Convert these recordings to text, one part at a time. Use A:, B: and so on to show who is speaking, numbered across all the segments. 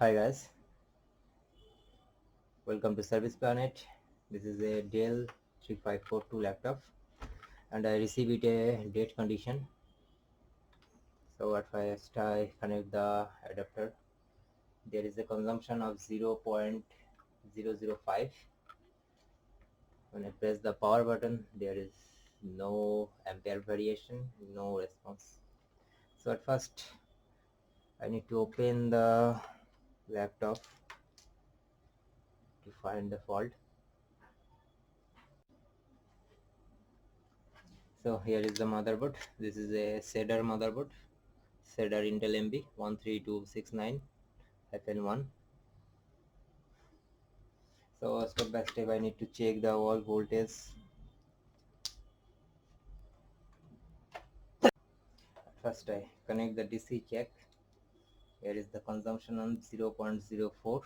A: Hi guys, welcome to Service Planet. This is a Dell 3542 laptop and I receive it a date condition. So at first I connect the adapter. There is a consumption of 0.005. When I press the power button, there is no ampere variation, no response. So at first I need to open the laptop to find the fault. So here is the motherboard. This is a Cedar motherboard. Cedar Intel MB 13269-1. So step by step I need to check the wall voltage. First I connect the DC check. Here is the consumption on 0.04.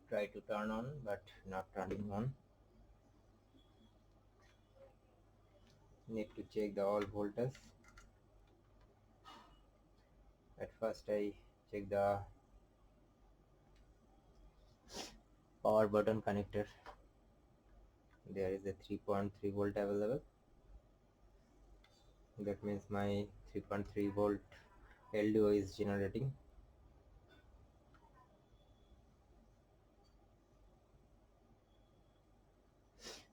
A: Try to turn on but not turning on. Need to check the wall voltage. At first I check the power button connector. There is a 3.3 volt available. That means my 3.3 volt LDO is generating.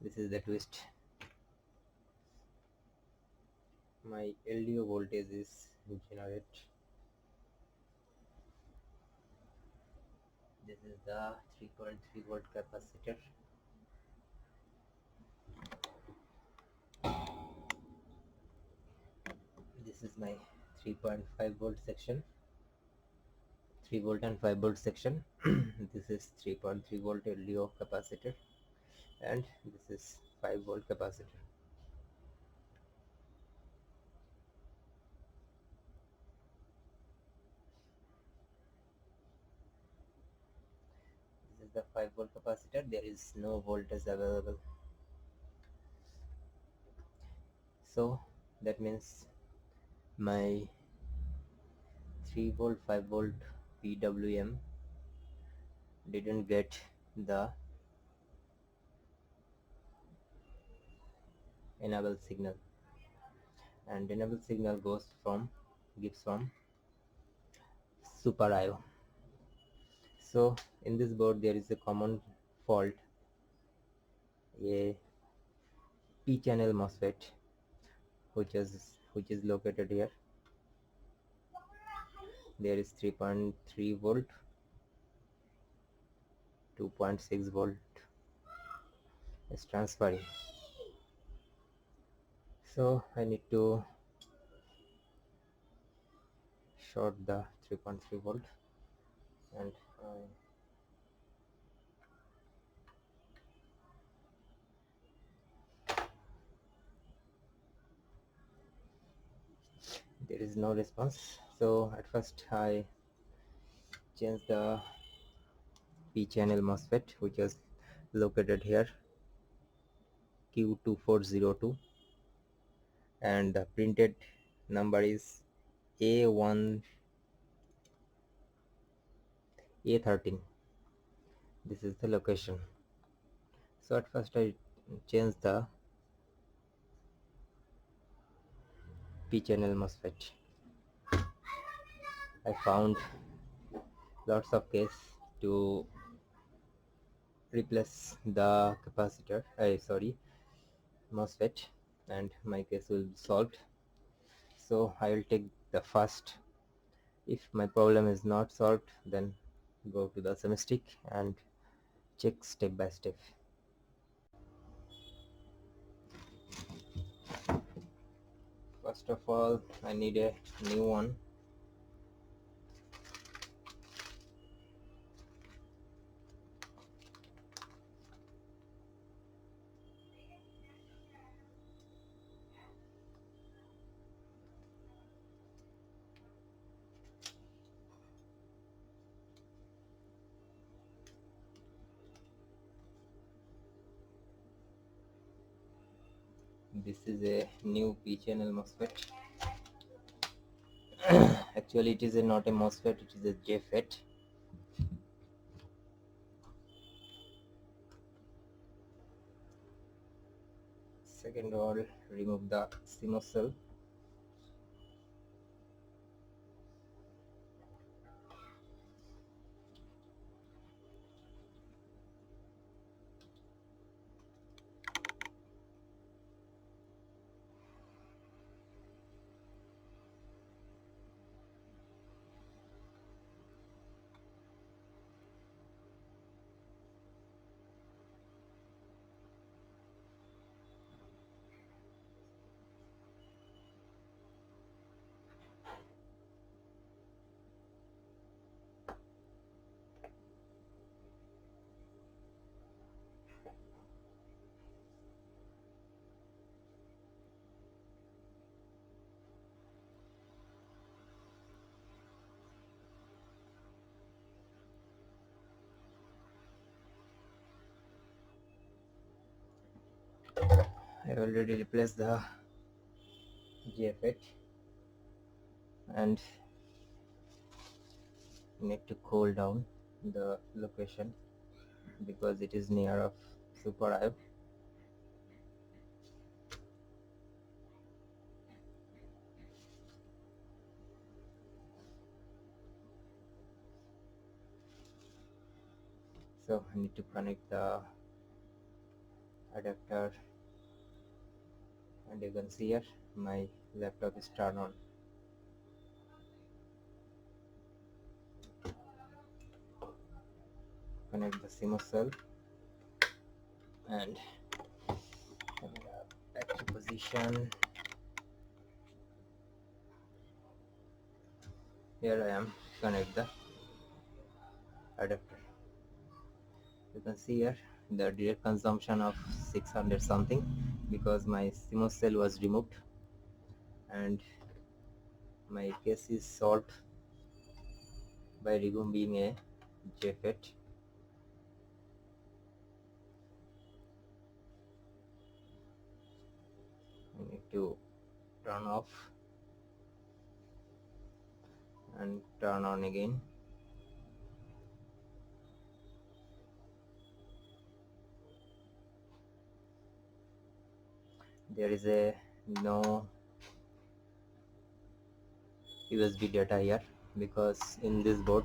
A: This is the twist. My LDO voltage is generate. This is the 3.3 volt capacitor. This is my 3.5 volt section, 3 volt and 5 volt section. This is 3.3 volt LDO capacitor and this is 5 volt capacitor. This is the 5 volt capacitor. There is no voltage available, so that means my 3 volt 5 volt PWM didn't get the enable signal, and enable signal gives from super IO. So in this board there is a common fault, a P channel MOSFET which is located here. There is 3.3 volt, 2.6 volt is transferring. So I need to short the 3.3 volt and there is no response. So at first I change the P channel MOSFET which is located here, Q2402, and the printed number is A13. This is the location. So at first I change the P channel MOSFET. I found lots of case to replace the capacitor, MOSFET, and my case will be solved. So I will take the first. If my problem is not solved, then go to the SEMstick and check step by step. First of all, I need a new one. This is a new P channel MOSFET. Actually, it is not a MOSFET, it is a JFET. Second of all, remove the CMOS cell. I already replaced the JFET and need to cool down the location because it is near of Super IO. So I need to connect the adapter, and you can see here my laptop is turned on. Connect the CMOS cell and back to position. Here I am, connect the adapter. You can see here the direct consumption of 600 something because my CMOS cell was removed and my case is solved by removing a JFET. I need to turn off and turn on again. There is a no USB data here because in this board,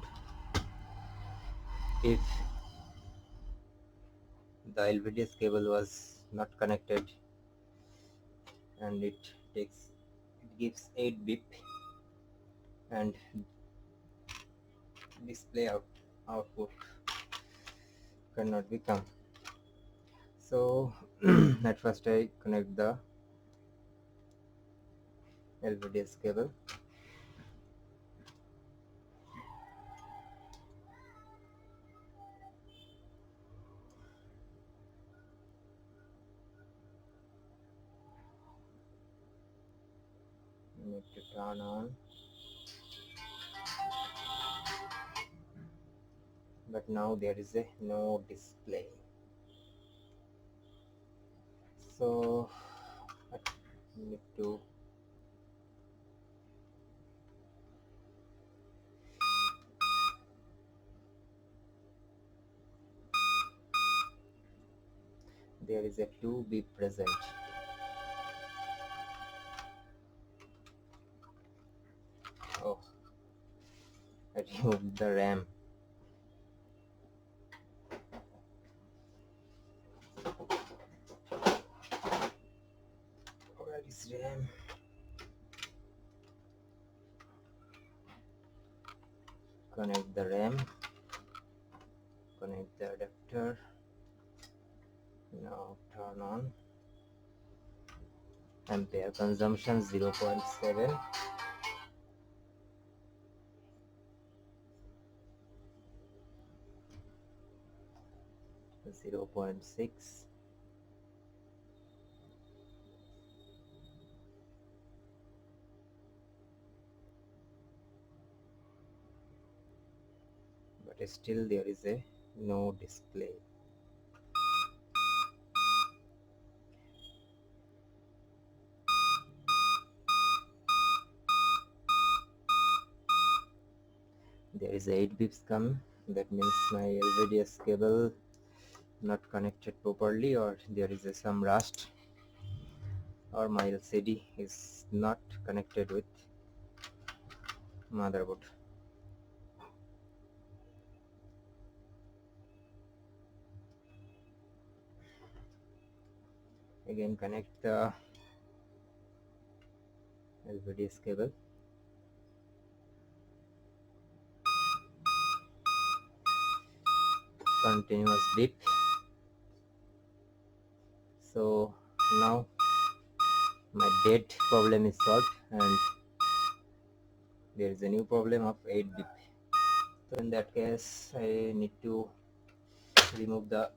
A: if the LVDS cable was not connected and it gives 8 bip and display output cannot become. So at first I connect the LVDS cable. Need to turn on, but now there is a no display. So I need to there is a 2 bip present. Oh, I removed the RAM. Where is RAM? Connect the RAM, connect the adapter. Now turn on. Ampere consumption 0.7. 0.6. But still there is a no display. There is 8 bips come. That means my LVDS cable not connected properly, or there is some rust, or my LCD is not connected with motherboard. Again connect the LVDS cable. Continuous beep. So now my dead problem is solved, and there is a new problem of 8 beep. So in that case I need to remove the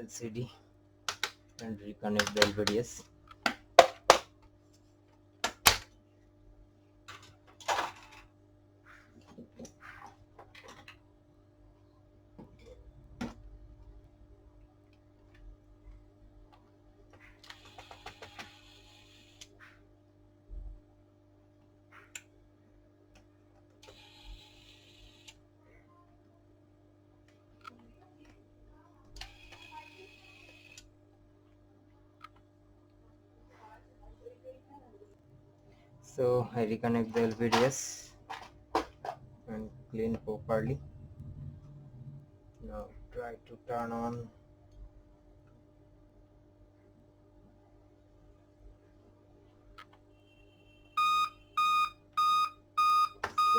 A: LCD and reconnect the LVDS. So I reconnect the LVDS and clean properly. Now try to turn on.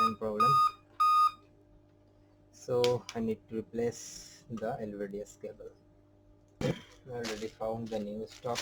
A: Same problem. So I need to replace the LVDS cable. I already found the new stock.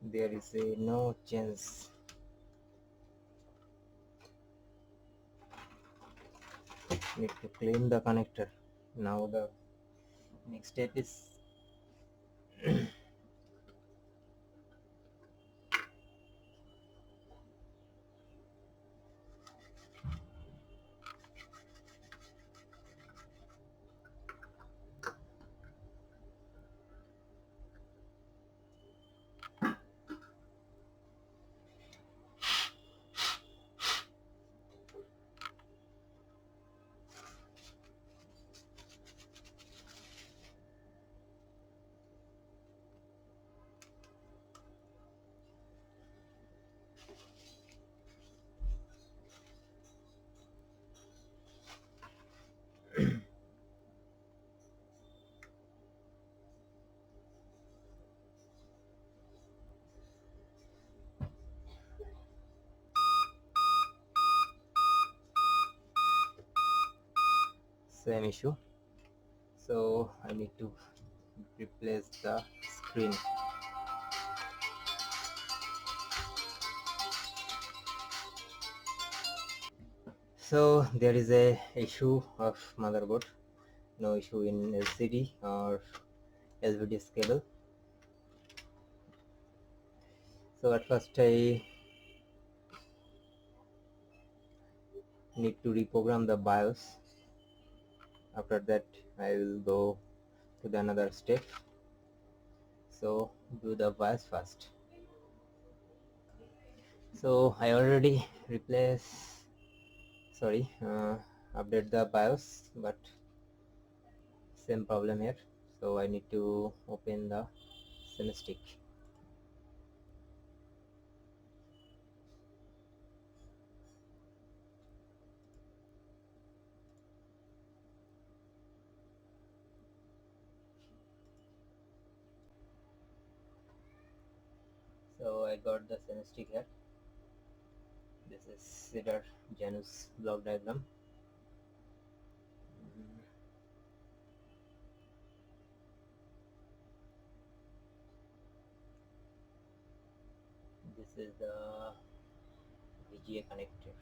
A: There is a no chance. Need to clean the connector. Now the next step is same issue. So I need to replace the screen. So there is a issue of motherboard, no issue in LCD or LVDS cable. So at first I need to reprogram the BIOS. After that I will go to the another step. So do the BIOS first. So I already update the BIOS, but same problem here. So I need to open the SIM-stick. So I got the SIM-stick here. This is Cedar Janus block diagram. This is the VGA connector,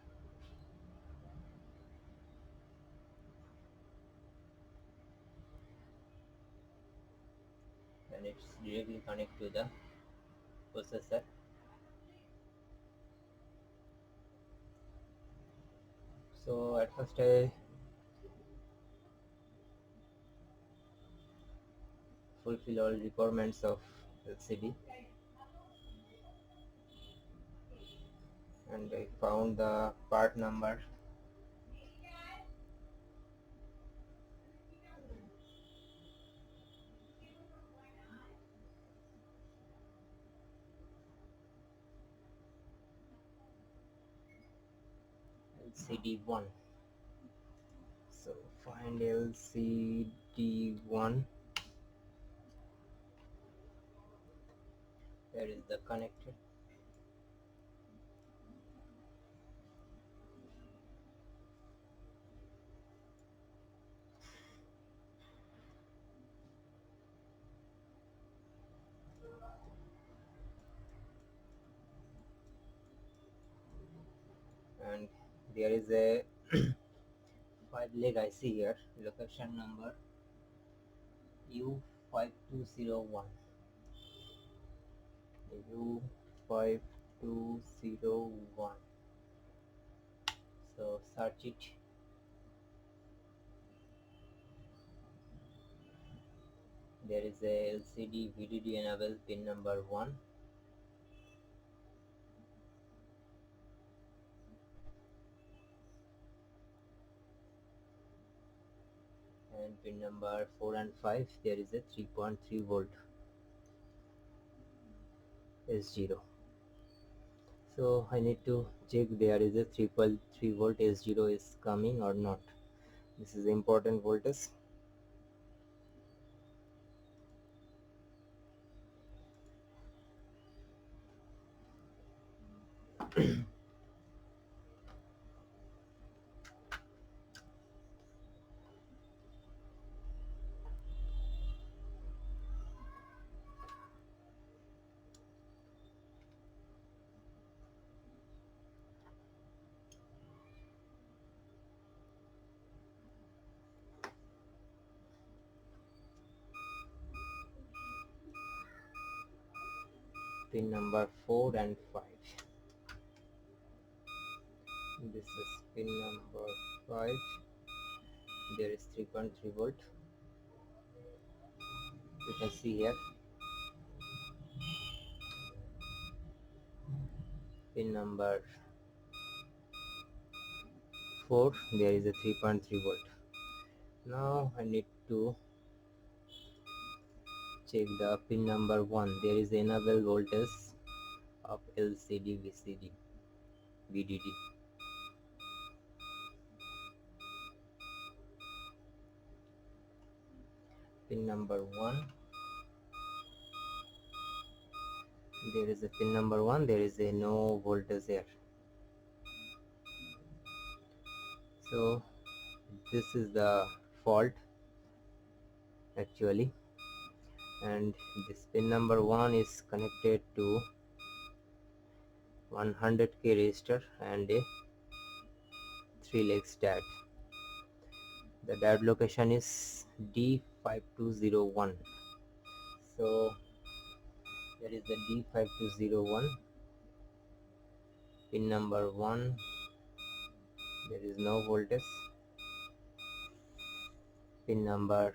A: and it's directly connected to the processor. So at first I fulfill all requirements of LCD, and I found the part number. LCD1. So find LCD1. There is the connector. And there is a 5-leg IC here, location number U5201. U5201. So search it. There is a LCD VDD enable pin number 1, and pin number 4 and 5 there is a 3.3 volt S0. So I need to check there is a 3.3 volt S0 is coming or not. This is important voltage. Pin number 4 and 5. This is pin number 5. There is 3.3 volt. You can see here. Pin number 4 there is a 3.3 volt. Now I need to check the pin number 1. There is enable voltage of LCD VDD. Pin number 1. There is a pin number 1. There is a no voltage here. So this is the fault actually, and this pin number 1 is connected to 100k resistor and a 3 legs dad. The dad location is D5201. So there is the D5201. Pin number 1, there is no voltage. Pin number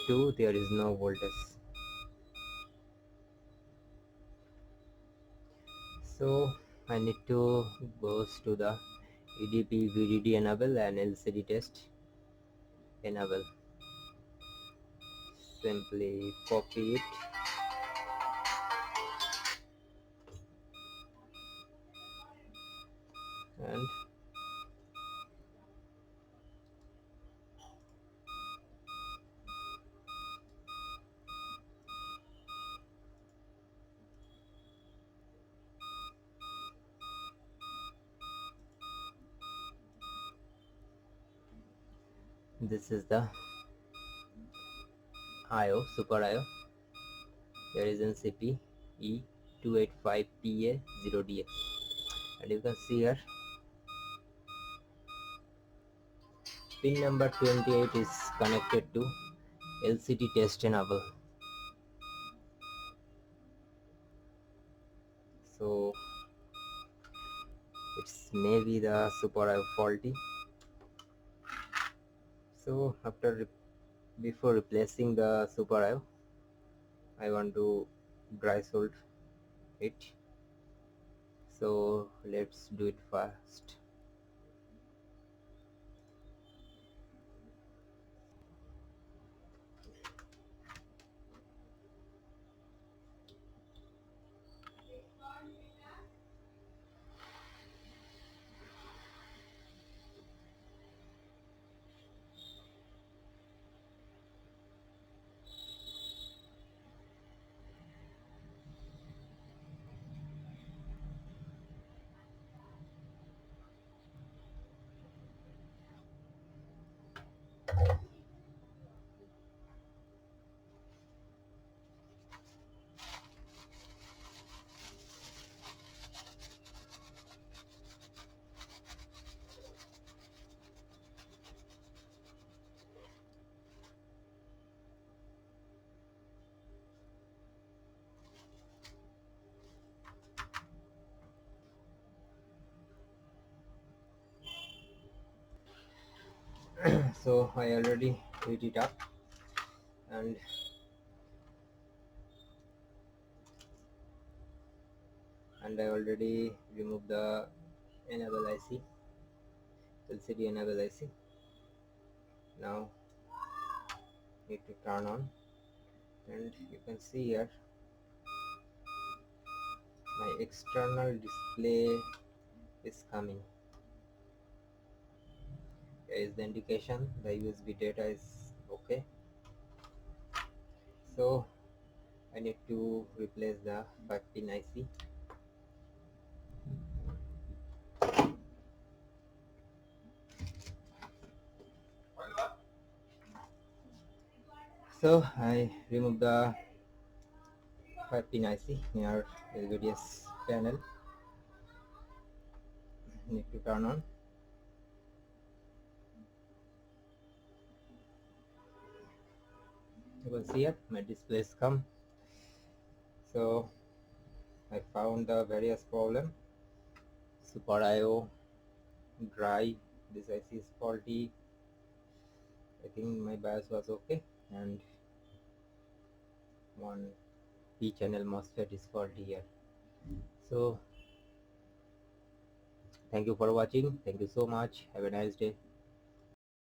A: 2, there is no voltage. So I need to go to the EDP VDD enable and LCD test enable. Simply copy it and this is the IO, super IO. There is NCP E285PA0DX, and you can see here pin number 28 is connected to LCD test enable. So it's maybe the super IO faulty. So before replacing the super IO, I want to dry solder it. So let's do it fast. So I already heat it up, and I already removed the enable IC, LCD enable IC. Now need to turn on, and you can see here my external display is coming. Here is the indication the USB data is okay. So I need to replace the 5-pin IC. So I remove the 5-pin IC near LVDS panel. Need to turn on. You can see here my display is come. So I found the various problem. Super IO dry, this IC is faulty. I think my BIOS was okay, and one P channel MOSFET is faulty here. So thank you for watching. Thank you so much. Have a nice day.